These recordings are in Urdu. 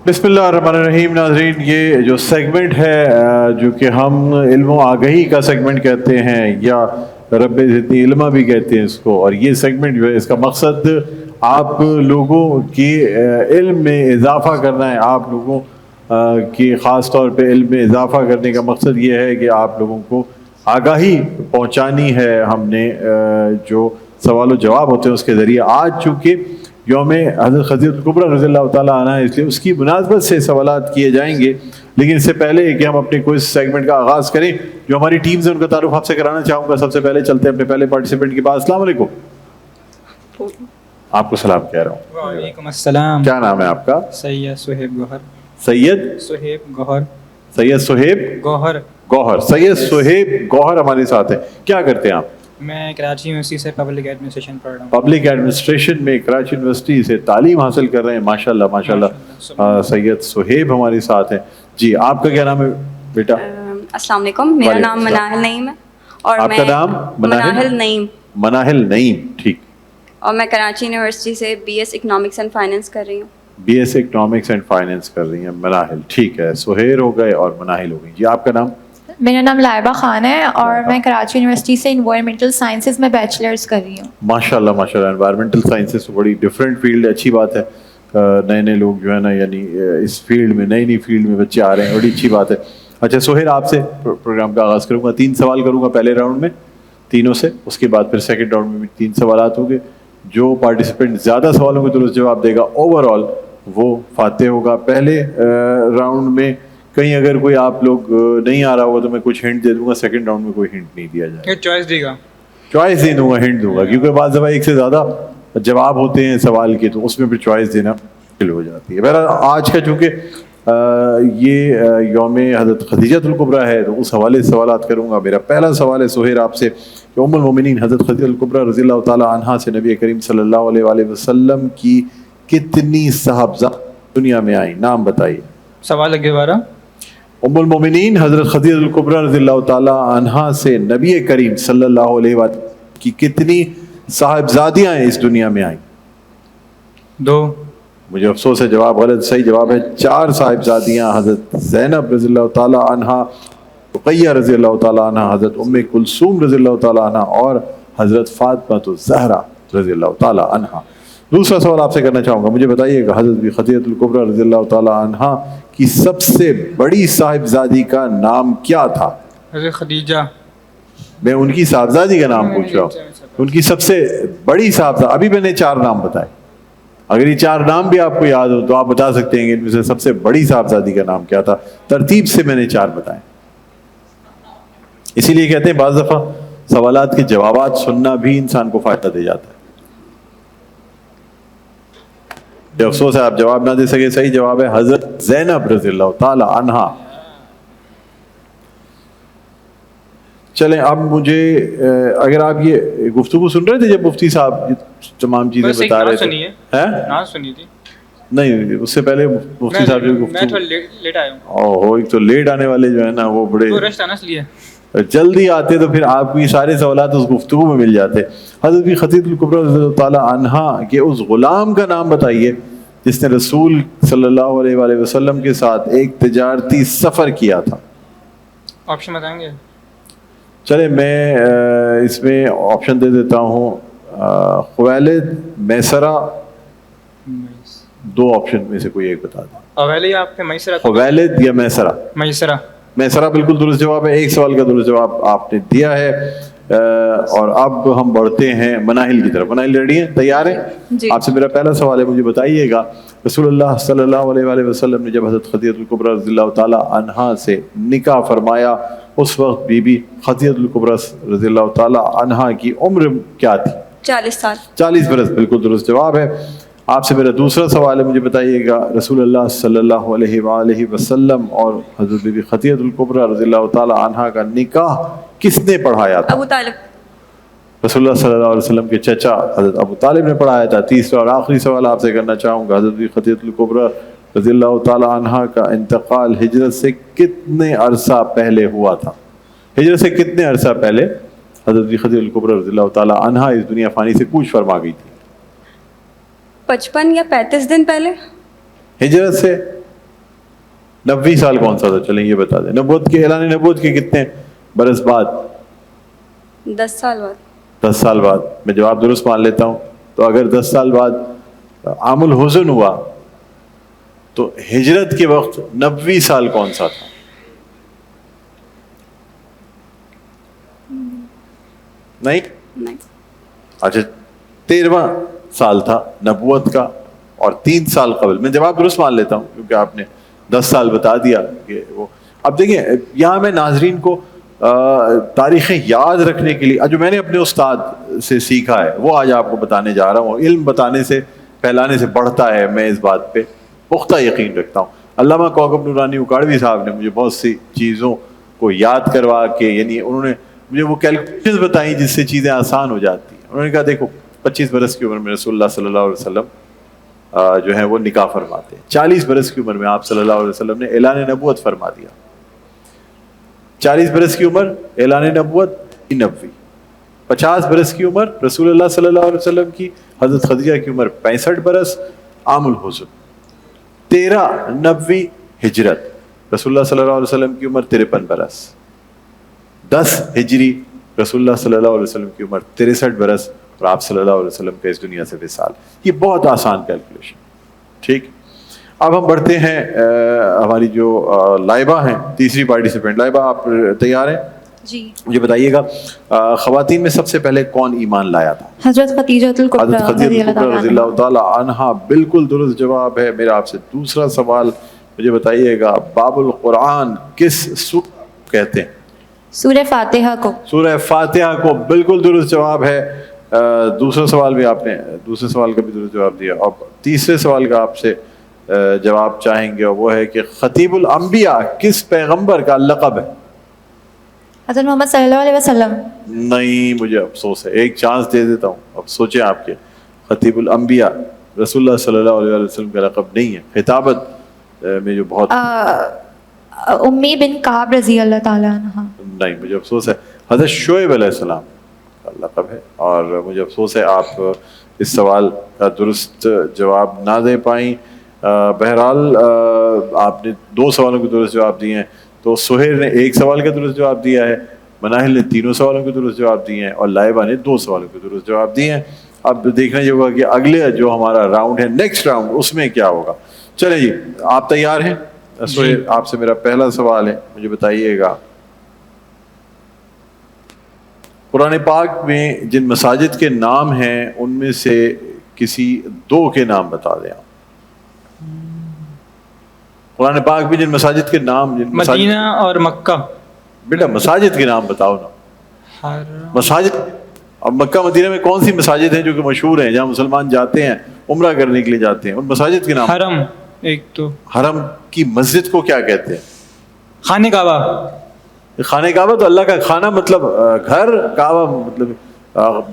بسم اللہ الرحمن الرحیم. ناظرین، یہ جو سیگمنٹ ہے جو کہ ہم علم و آگہی کا سیگمنٹ کہتے ہیں یا رب زدنی علما بھی کہتے ہیں اس کو، اور یہ سیگمنٹ جو ہے اس کا مقصد آپ لوگوں کی علم میں اضافہ کرنا ہے. آپ لوگوں کی خاص طور پہ علم میں اضافہ کرنے کا مقصد یہ ہے کہ آپ لوگوں کو آگاہی پہنچانی ہے. ہم نے جو سوال و جواب ہوتے ہیں اس کے ذریعے، آج چونکہ یوم حضرت خدیجہ الکبریٰ رضی اللہ تعالیٰ عنہ اس لیے اس کی مناسبت سے سوالات کیے جائیں گے، لیکن اس سے پہلے کہ ہم اپنے کوئز سیگمنٹ کا آغاز کریں، جو ہماری ٹیمز ہیں ان کا تعارف آپ سے کرانا چاہوں گا. سب سے پہلے چلتے ہیں اپنے پہلے پارٹیسپینٹ کے پاس. السلام علیکم. آپ کو سلام کہہ رہا ہوں. وعلیکم السلام. کیا نام ہے آپ کا؟ سید سہیب گوہر. سید سہیب گوہر. سید سہیب گوہر. گوہر. سید سہیب گوہر ہمارے ساتھ ہیں. کیا کرتے ہیں آپ؟ میں کراچی یونیورسٹی سے پبلک ایڈمنسٹریشن پڑھ رہا ہوں. پبلک ایڈمنسٹریشن میں کراچی یونیورسٹی سے تعلیم حاصل کر رہے ہیں. ماشاءاللہ ماشاءاللہ. سید سہیب ہمارے ساتھ ہیں. جی، آپ کا کیا نام ہے بیٹا؟ السلام علیکم. میرا نام مناہل نعیم ہے. اور آپ کا نام؟ مناہل نعیم. مناہل نعیم، ٹھیک. اور میں کراچی یونیورسٹی سے B S economics and finance کر رہی ہوں. B S economics and finance کر رہی ہیں مناہل، ٹھیک ہے. سہیر ہو گئے اور مناہل ہو گئی. جی، آپ کا نام؟ میرا نام لائبہ خان ہے اور میں کراچی یونیورسٹی سے انوائرمنٹل سائنسز میں بیچلرز کر رہی ہوں. ماشاءاللہ ماشاءاللہ. انوائرمنٹل سائنسز تو بڑی ڈفرینٹ فیلڈ ہے. اچھی بات ہے. نئے نئے لوگ جو ہے نا، یعنی اس فیلڈ میں نئی فیلڈ میں بچے آ رہے ہیں، بڑی اچھی بات ہے. اچھا سہیر، آپ سے پروگرام کا آغاز کروں گا. 3 سوال کروں گا پہلے راؤنڈ میں تینوں سے، اس کے بعد پھر سیکنڈ راؤنڈ میں بھی 3 سوالات ہوں گے. جو پارٹیسپینٹ زیادہ سوالوں کے درست جواب دے گا اوور آل وہ فاتح ہوگا. پہلے راؤنڈ میں کہیں اگر کوئی آپ لوگ نہیں آ رہا ہوگا تو میں کچھ ہنٹ دے دوں گا. سیکنڈ راؤنڈ میں کوئی ہنٹ نہیں دیا جائے گا. چوائس دے گا. چوائس دے دوں گا، ہنٹ دوں گا، کیونکہ بعض دفعہ ایک سے زیادہ جواب ہوتے ہیں سوال کے تو اس میں پھر چوائس دینا مشکل ہو جاتی ہے. بہرحال آج کا چونکہ یہ یوم حضرت خدیجہ الکبریٰ ہے تو اس حوالے سے سوالات کروں گا. میرا پہلا سوال ہے سہیر آپ سے کہ ام المومنین حضرت خدیجہ الکبریٰ رضی اللہ تعالیٰ عنہا سے نبی کریم صلی اللہ علیہ وآلہ وسلم کی کتنی صاحبزاد دنیا میں آئیں؟ نام بتائیے. سوال لگے بارہ. ام المومنین حضرت خدیجہ الکبریٰ رضی اللہ تعالیٰ عنہا سے نبی کریم صلی اللہ علیہ وآلہ کی کتنی صاحبزادیاں اس دنیا میں آئیں؟ 2. مجھے افسوس ہے، جواب غلط. صحیح جواب ہے 4 صاحبزادیاں. حضرت زینب رضی اللہ تعالیٰ عنہا، رقیہ رضی اللہ تعالیٰ عنہا، حضرت ام کلثوم رضی اللہ تعالیٰ عنہا اور حضرت فاطمہ الزہرا رضی اللہ تعالیٰ عنہا. دوسرا سوال آپ سے کرنا چاہوں گا. مجھے بتائیے کہ حضرت خدیجہ الکبریٰ رضی اللہ تعالیٰ عنہا کی سب سے بڑی صاحبزادی کا نام کیا تھا؟ حضرت خدیجہ. میں ان کی صاحبزادی کا نام پوچھ رہا ہوں. ان کی سب سے بڑی صاحبزادی. ابھی میں نے 4 نام بتائے. اگر یہ 4 نام بھی آپ کو یاد ہو تو آپ بتا سکتے ہیں کہ ان میں سے سب سے بڑی صاحبزادی کا نام کیا تھا. ترتیب سے میں نے 4 بتائے. اسی لیے کہتے ہیں بعض دفعہ سوالات کے جوابات سننا بھی انسان کو فائدہ دے جاتا ہے. یہ افسوس ہے آپ جواب نہ دے سکے. صحیح جواب ہے حضرت زینب رضی اللہ تعالی عنہا. چلیں اب مجھے اگر آپ یہ گفتگو سن رہے تھے جب مفتی صاحب تمام چیزیں بتا رہے تھے؟ نہیں، اس سے پہلے مفتی صاحب جو گفتگو، لیٹ آیا ہوں. اوہ، ایک تو لیٹ آنے والے جو ہے نا وہ بڑے جلدی آتے تو پھر آپ کی سارے سوالات اس گفتگو میں مل جاتے. حضرت خدیجہ الکبریٰ رضی اللہ تعالی عنہا کے اس غلام کا نام بتائیے جس نے رسول صلی اللہ علیہ وآلہ وسلم کے ساتھ ایک تجارتی سفر کیا تھا. آپشن بتائیں گے؟ چلے میں اس میں آپشن دے دیتا ہوں. خویلد، میسرہ. 2 آپشن میں سے کوئی ایک بتا دیں. خویلد یا میسرہ؟ میسرہ بالکل درست جواب ہے. 1 سوال کا درست جواب آپ نے دیا ہے. اور اب ہم بڑھتے ہیں مناہل کی طرف. مناہل ریڈی ہیں، تیار ہیں؟ جی. آپ سے میرا پہلا سوال ہے، مجھے بتائیے گا رسول اللہ صلی اللہ علیہ وآلہ وسلم نے جب حضرت خدیجہ الکبریٰ رضی اللہ تعالی عنہا سے نکاح فرمایا اس وقت بی بی خدیجہ الکبریٰ رضی اللہ تعالی عنہا کی عمر کیا تھی؟ 40 سال. 40 برس بالکل درست جواب ہے. آپ سے میرا دوسرا سوال ہے، مجھے بتائیے گا رسول اللہ صلی اللہ علیہ وآلہ وسلم اور حضرت بی بی خدیجہ الکبریٰ رضی اللہ تعالی عنہا کا نکاح کس نے پڑھایا تھا؟ ابو طالب. رسول اللہ صلی اللہ علیہ وسلم کے چچا حضرت ابو طالب نے پڑھایا تھا. تیسرا اور آخری سوال آپ سے کرنا چاہوں گا. حضرت بی بی خدیجہ الکبریٰ رضی اللہ تعالی عنہا کا انتقال ہجرت سے کتنے عرصہ پہلے ہوا تھا؟ ہجرت سے کتنے عرصہ پہلے حضرت بی بی خدیجہ الکبریٰ رضی اللہ تعالی عنہا اس دنیا فانی سے کوچ فرما گئی تھی؟ 55 یا 35 دن پہلے. ہجرت سے 90 سال کون سا تھا؟ چلیں یہ بتا دیں. نبوت کے اعلان نبوت کے کتنے برس بعد؟ 10 سال بعد. 10 سال بعد. میں جواب درست مان لیتا ہوں. تو اگر 10 سال بعد عام الحزن ہوا تو ہجرت کے وقت 90 سال کون سا تھا؟ نہیں. اچھا 13واں سال تھا نبوت کا اور 3 سال قبل. میں جواب درست مان لیتا ہوں کیونکہ آپ نے 10 سال بتا دیا کہ وہ. اب دیکھیں یہاں میں ناظرین کو تاریخیں یاد رکھنے کے لیے جو میں نے اپنے استاد سے سیکھا ہے وہ آج آپ کو بتانے جا رہا ہوں. علم بتانے سے پھیلانے سے بڑھتا ہے. میں اس بات پہ پختہ یقین رکھتا ہوں. علامہ کوکب نورانی اکاڑوی صاحب نے مجھے بہت سی چیزوں کو یاد کروا کے یعنی انہوں نے مجھے وہ کیلکولیشنز بتائیں جس سے چیزیں آسان ہو جاتی ہیں. انہوں نے کہا دیکھو 25 برس کی عمر میں رسول اللہ صلی اللہ علیہ وسلم جو ہے وہ نکاح فرماتے ہیں. 40 برس کی عمر میں آپ صلی اللہ علیہ وسلم نے اعلان نبوت فرما دیا. 40 برس کی عمر اعلان نبوت 90. 50 برس کی عمر رسول اللہ صلی اللہ علیہ وسلم کی. حضرت خدیجہ کی عمر 65 برس عام الحزن. 13 90 ہجرت رسول اللہ صلی اللہ علیہ وسلم کی عمر 53 برس. 10 ہجری رسول اللہ صلی اللہ علیہ وسلم کی عمر 63 برس اور آپ صلی اللہ علیہ وسلم کا اس دنیا سے وصال. یہ بہت آسان کیلکولیشن. ٹھیک. اب ہم بڑھتے ہیں ہماری جو لائبہ ہیں تیسری پارٹیسپینٹ. لائبہ آپ تیار ہیں؟ جی. مجھے بتائیے گا خواتین میں سب سے پہلے کون ایمان لایا تھا؟ حضرت خدیجہ رضی اللہ تعالی عنہا. بالکل درست جواب ہے. میرا آپ سے دوسرا سوال مجھے بتائیے گا باب القرآن کس سورہ کہتے ہیں؟ سورہ فاتحہ کو. سورہ فاتحہ کو. بالکل درست جواب ہے. دوسرا سوال بھی آپ نے دوسرے سوال کا بھی درست جواب دیا. اور تیسرے سوال کا آپ سے جواب چاہیں گے اور وہ ہے کہ خطیب الانبیاء کس پیغمبر کا لقب ہے؟ حضرت محمد صلی اللہ علیہ وسلم. نہیں مجھے افسوس ہے. ایک چانس دے دیتا ہوں. اب سوچیں آپ کے خطیب الانبیاء رسول اللہ صلی اللہ علیہ وسلم کا لقب نہیں ہے. خطابت میں جو بہت امی بن کعب رضی اللہ تعالیٰ عنہ. نہیں مجھے افسوس ہے. حضرت شعیب علیہ السلام کا لقب ہے. اور مجھے افسوس ہے آپ اس سوال کا درست جواب نہ دے پائیں. بہرحال آپ نے 2 سوالوں کے درست جواب دیے ہیں. تو سہیل نے 1 سوال کا درست جواب دیا ہے. مناہل نے 3 سوالوں کے درست جواب دیے ہیں اور لائبہ نے 2 سوالوں کے درست جواب دیے ہیں. اب دیکھنا یہ ہوگا کہ اگلے جو ہمارا راؤنڈ ہے نیکسٹ راؤنڈ اس میں کیا ہوگا. چلیں جی آپ تیار ہیں؟ سہیل آپ سے میرا پہلا سوال ہے. مجھے بتائیے گا قرآن پاک میں جن مساجد کے نام ہیں ان میں سے کسی 2 کے نام بتا دیں آپ. قرآن پاک میں جن مساجد کے نام مدینہ اور مکہ. بیٹا مساجد کے نام بتاؤ نا. مساجد. اب مکہ مدینہ میں کون سی مساجد ہیں جو کہ مشہور ہیں جہاں مسلمان جاتے ہیں عمرہ کرنے کے لیے جاتے ہیں؟ ان مساجد کے نام. حرم ایک تو. حرم کی مسجد کو کیا کہتے ہیں؟ خانہ کعبہ. خانہ کعبہ تو اللہ کا کھانا مطلب گھر. کعبہ مطلب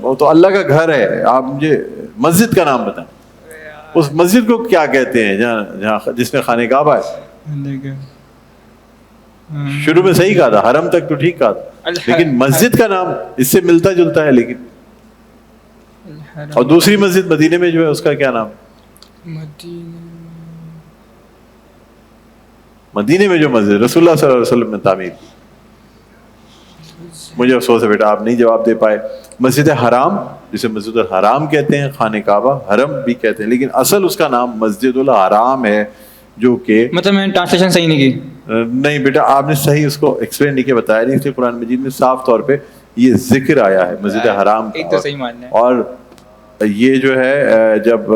وہ تو اللہ کا گھر ہے. آپ مجھے مسجد کا نام بتائیں. اس مسجد کو کیا کہتے ہیں جہاں جس میں خانہ کعبہ ہے؟ شروع میں صحیح کہا تھا. حرم تک تو ٹھیک کہا تھا لیکن مسجد کا نام اس سے ملتا جلتا ہے. لیکن اور دوسری مسجد مدینے میں جو ہے اس کا کیا نام؟ مدینے میں جو مسجد رسول اللہ صلی اللہ علیہ وسلم نے تعمیر کی. مجھے افسوس ہے بیٹا آپ نہیں جواب دے پائے. مسجد حرام جسے مسجد الحرام کہتے ہیں, خانہ کعبہ حرم بھی کہتے ہیں, لیکن اصل اس کا نام مسجد الحرام ہے جو کہ مطلب میں نے ٹرانسلیشن صحیح نہیں کی. نہیں بیٹا آپ نے صحیح اس کو ایکسپلین نہیں کیا, بتایا نہیں, اس لیے قرآن مجید میں صاف طور پہ یہ ذکر آیا ہے مسجد حرام ایک تو صحیح ماننا ہے. اور یہ جو ہے جب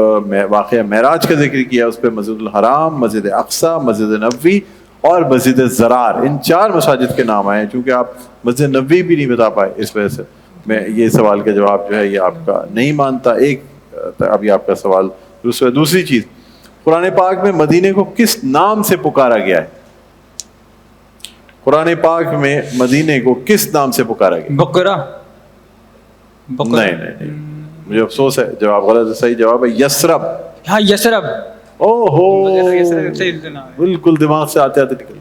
واقعہ معراج کا ذکر کیا اس پہ مسجد الحرام, مسجد اقصی, مسجد نبوی اور مسجد زرار, ان 4 مساجد کے نام آئے ہیں. چونکہ آپ مسجد نبوی بھی نہیں بتا پائے اس وجہ سے میں یہ سوال کا جواب جو ہے یہ آپ کا نہیں مانتا. ایک ابھی آپ کا سوال درست ہے. دوسری چیز, قرآن پاک میں مدینے کو کس نام سے پکارا گیا ہے؟ قرآن پاک میں مدینے کو کس نام سے پکارا گیا؟ بقرہ. نہیں مجھے افسوس ہے, جواب غلط ہے. صحیح جواب ہے یثرب. ہاں یثرب. او ہو بالکل دماغ سے آتے آتے نکل.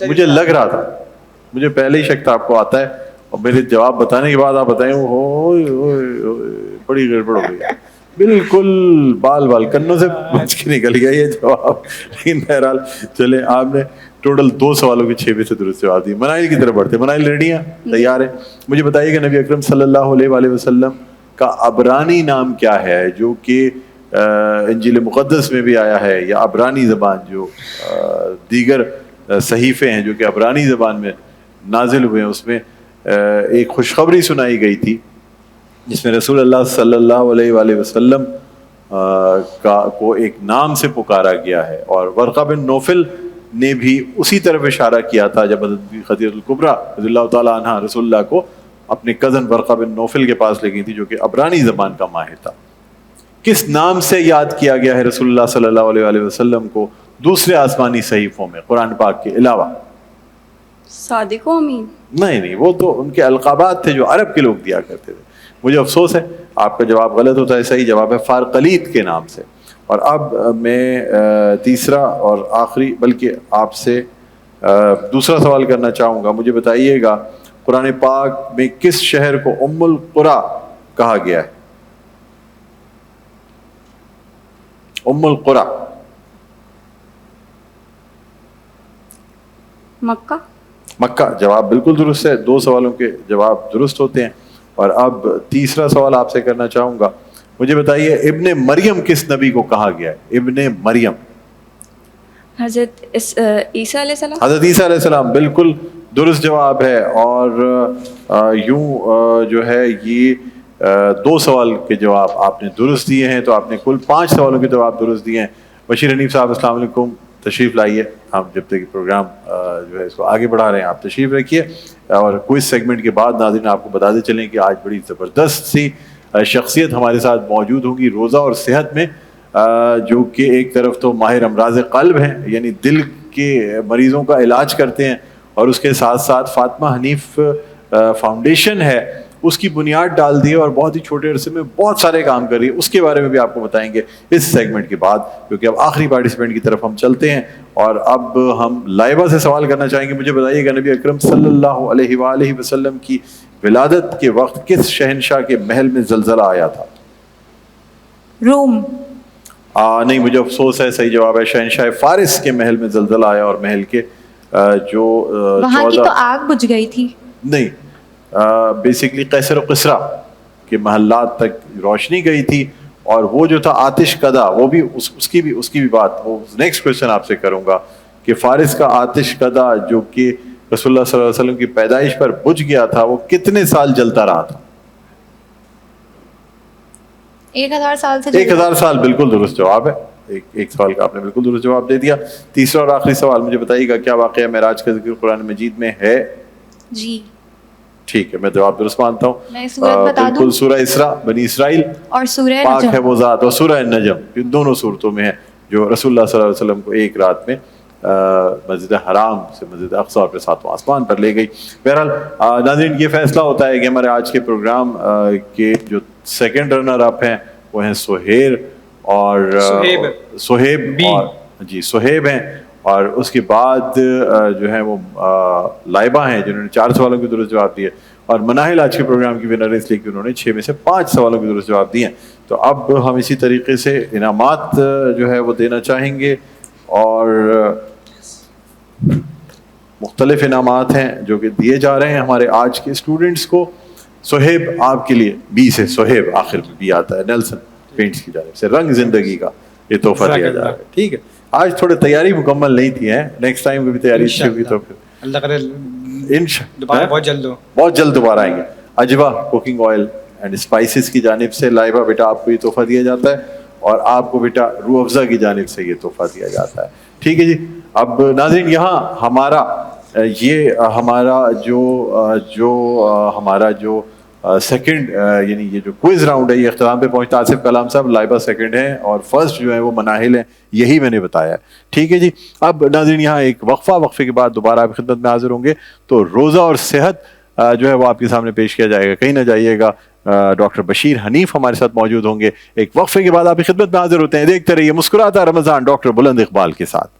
مجھے لگ رہا تھا, مجھے پہلے ہی شک تھا آپ کو آتا ہے, اور میرے جواب بتانے کے بعد آپ بتائیں بڑی گڑبڑ ہو گئی. بالکل بال کنوں سے بچ کے نکل گیا یہ جواب. لیکن بہرحال چلیں آپ نے ٹوٹل 2 سوالوں کے 6 میں سے درست جواب دیے. منائل کی طرف بڑھتے ہیں. منائل ریڈی ہیں, تیار ہیں؟ مجھے بتائیے کہ نبی اکرم صلی اللہ علیہ وآلہ وسلم کا عبرانی نام کیا ہے جو کہ انجیل مقدس میں بھی آیا ہے, یا عبرانی زبان جو دیگر صحیفے ہیں جو کہ عبرانی زبان میں نازل ہوئے ہیں اس میں ایک خوشخبری سنائی گئی تھی جس میں رسول اللہ صلی اللہ علیہ وآلہ وسلم کو ایک نام سے پکارا گیا ہے, اور ورقہ بن نوفل نے بھی اسی طرف اشارہ کیا تھا جب حضرت خدیجہ الکبریٰ رضی اللہ تعالیٰ عنہ رسول اللہ کو اپنے کزن ورقہ بن نوفل کے پاس لے گئی تھی جو کہ عبرانی زبان کا ماہر تھا. کس نام سے یاد کیا گیا ہے رسول اللہ صلی اللہ علیہ وآلہ وسلم کو دوسرے آسمانی صحیفوں میں قرآن پاک کے علاوہ؟ صادق و امین. نہیں, وہ تو ان کے القابات تھے جو عرب کے لوگ دیا کرتے تھے. مجھے افسوس ہے آپ کا جواب غلط ہوتا ہے, صحیح جواب ہے فارقلیت کے نام سے. اور اب میں تیسرا اور آخری بلکہ آپ سے دوسرا سوال کرنا چاہوں گا. مجھے بتائیے گا قرآن پاک میں کس شہر کو ام القریٰ کہا گیا ہے؟ ام القریٰ. مکہ. مکہ جواب بالکل درست ہے. 2 سوالوں کے جواب درست ہوتے ہیں. اور اب تیسرا سوال آپ سے کرنا چاہوں گا. مجھے بتائیے ابن مریم کس نبی کو کہا گیا ہے؟ ابن مریم. حضرت عیسیٰ علیہ السلام. حضرت عیسیٰ علیہ السلام بالکل درست جواب ہے. اور یوں جو ہے یہ 2 سوال کے جواب آپ نے درست دیے ہیں, تو آپ نے کل 5 سوالوں کے جواب درست دیے ہیں. بشیر حنیف صاحب السلام علیکم, تشریف لائیے. ہم جب تک پروگرام جو ہے اس کو آگے بڑھا رہے ہیں آپ تشریف رکھیے. اور کوئز سیگمنٹ کے بعد ناظرین آپ کو بتاتے چلیں کہ آج بڑی زبردست سی شخصیت ہمارے ساتھ موجود ہوگی روزہ اور صحت میں, جو کہ ایک طرف تو ماہر امراض قلب ہیں, یعنی دل کے مریضوں کا علاج کرتے ہیں, اور اس کے ساتھ ساتھ فاطمہ حنیف فاؤنڈیشن ہے اس کی بنیاد ڈال دی ہے, اور بہت ہی چھوٹے عرصے میں بہت سارے کام کر رہی ہے. اس کے بارے میں بھی آپ کو بتائیں گے اس سیگمنٹ کے بعد, کیونکہ اب آخری پارٹیسپینٹ کی طرف ہم چلتے ہیں. اور اب ہم لائبہ سے سوال کرنا چاہیں گے. مجھے بتائیے گا نبی اکرم صلی اللہ علیہ وآلہ وسلم کی ولادت کے وقت کس شہنشاہ کے محل میں زلزلہ آیا تھا؟ روم. نہیں, مجھے افسوس ہے, صحیح جواب ہے شہنشاہ فارس کے محل میں زلزلہ آیا, اور محل کے جو وہاں کی تو آگ بجھ گئی تھی. نہیں, بیسکلی قیصر و قسرا کے محلات تک روشنی گئی تھی. اور وہ جو تھا آتش کدا, وہ بھی اس کی بھی بات وہ نیکسٹ کویشچن آپ سے کروں گا کہ فارس کا آتش کدا جو کہ رسول اللہ صلی اللہ علیہ وسلم کی پیدائش پر بجھ گیا تھا, وہ کتنے سال جلتا رہا تھا؟ 1000 سال سے. 1000 سال بالکل درست جواب ہے. ایک سوال کا آپ نے بالکل درست جواب دے دیا. تیسرا اور آخری سوال مجھے بتائیے گا کیا واقعہ معراج کا ذکر قرآن مجید میں ہے؟ جی ٹھیک ہے, میں جواب درست مانتا ہوں. میں سورت بتا دوں. بالکل سورہ اسراء, بنی اسرائیل, اور سورہ پاک نجم ہے وہ ذات, اور سورہ نجم. ان دونوں صورتوں میں ہے جو رسول اللہ صلی اللہ علیہ وسلم کو ایک رات میں مسجد حرام سے مسجد اقصی اور پھر 7واں آسمان پر لے گئی. بہرحال ناظرین یہ فیصلہ ہوتا ہے کہ ہمارے آج کے پروگرام کے جو سیکنڈ رنر اپ ہیں وہ ہیں سہیر اور سہیب اور جی سہیب ہیں, اور اس کے بعد جو ہیں وہ لائبہ ہیں جنہوں نے 4 سوالوں کے درست جواب دیے, اور مناہل آج کے پروگرام کی ونر ہے اس لیے کہ انہوں نے 6 میں سے 5 سوالوں کے درست جواب دیے ہیں. تو اب ہم اسی طریقے سے انعامات جو ہے وہ دینا چاہیں گے, اور مختلف انعامات ہیں جو کہ دیے جا رہے ہیں ہمارے آج کے اسٹوڈنٹس کو. سہیب آپ کے لیے بی سے, سہیب آخر میں بھی آتا ہے, نیلسن پینٹس کی جانب سے رنگ زندگی کا یہ تحفہ دیا جا رہا ہے. ٹھیک ہے, آج تھوڑے تیاری مکمل نہیں تھی ہے, نیکسٹ ٹائم کو بھی تیاری اچھی ہوگی تو پھر اللہ کرے بہت جلد دوبارہ آئیں گے. اجوا کوکنگ آئل اینڈ اسپائسز کی جانب سے لائبہ بیٹا آپ کو یہ تحفہ دیا جاتا ہے, اور آپ کو بیٹا روح افزا کی جانب سے یہ تحفہ دیا جاتا ہے. ٹھیک ہے جی. اب ناظرین یہاں ہمارا جو سیکنڈ یعنی یہ جو کوئز راؤنڈ ہے یہ اختتام پہ پہنچتا. آصف کلام صاحب لائبہ سیکنڈ ہیں اور فرسٹ جو ہے وہ مناہل ہیں, یہی میں نے بتایا ہے. ٹھیک ہے جی. اب ناظرین یہاں ایک وقفے کے بعد دوبارہ آپ کی خدمت میں حاضر ہوں گے. تو روزہ اور صحت جو ہے وہ آپ کے سامنے پیش کیا جائے گا, کہیں نہ جائیے گا. ڈاکٹر بشیر حنیف ہمارے ساتھ موجود ہوں گے. ایک وقفے کے بعد آپ کی خدمت میں حاضر ہوتے ہیں. دیکھتے رہیے مسکراتا رمضان ڈاکٹر بلند اقبال کے ساتھ.